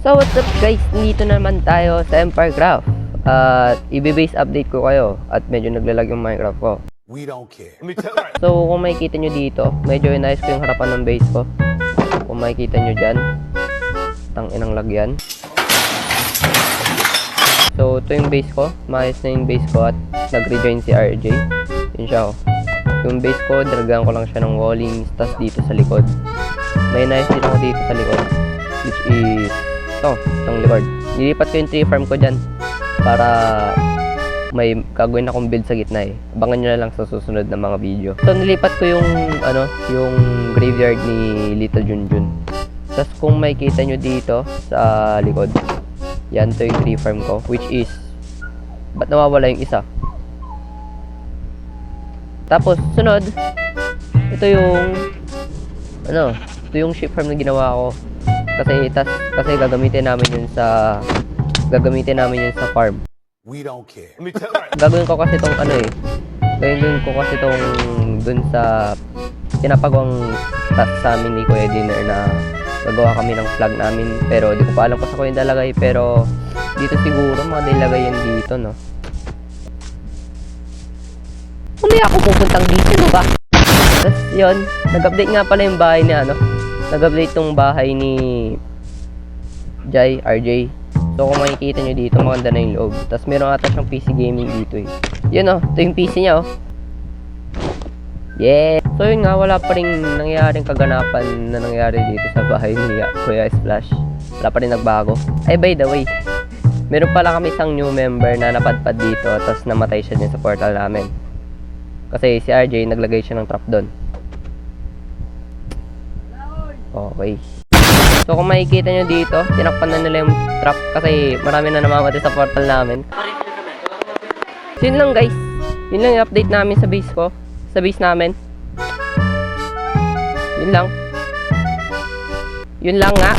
So what's up guys, dito naman tayo sa Empirecraft at i-base update ko kayo at medyo naglalag yung Minecraft ko. We don't care. So kung makikita nyo dito, medyo inayos ko yung harapan ng base ko. Kung makikita nyo dyan, tang-inang lagyan. So ito yung base ko, maayos na yung base ko at nag-rejoin si RJ. Yun siya oh. Yung base ko, dragahan ko lang siya ng wallings, tas dito sa likod. May inayos din ako dito sa likod, which is itong likod. Nilipat ko yung tree farm ko dyan para may gagawin akong build sa gitna eh. Abangan nyo na lang sa susunod na mga video. So nilipat ko yung yung graveyard ni Little Junjun. Tapos kung makikita nyo dito sa likod, yan to yung tree farm ko, which is ba't nawawala yung isa? Tapos sunod, ito yung ito yung sheep farm na ginawa ko. Kasi gagamitin namin yun sa farm. We don't care. Gagawin ko kasi tong gagawin ko kasi tong dun sa pinapagawang task sa amin ni Kuya Dinner na gagawa kami ng flag namin, pero di ko pa alam kung saan ko yung dalagay, pero dito siguro makadilagay yan dito, no? Kumaya ako pupuntang dito, no ba? Tapos yun, nag-update nga pala yung bahay ni nag-update tong bahay ni RJ. So kung makikita nyo dito, maganda na yung loob. Tapos meron ata siyang PC gaming dito eh. Yun oh, ito yung PC niya oh. Yeah! So yun nga, wala pa rin nangyaring kaganapan na nangyari dito sa bahay ni Kuya Splash. Wala pa rin nagbago. Ay by the way, meron pala kami isang new member na napadpad dito, tapos namatay siya din sa portal namin. Kasi si RJ naglagay siya ng trap doon. Okay. So kung makikita nyo dito, tinakpan na nila yung trap kasi marami na namamatay sa portal namin. So yun lang guys. Yun lang yung update namin sa base ko. Sa base namin. Yun lang. Yun lang nga.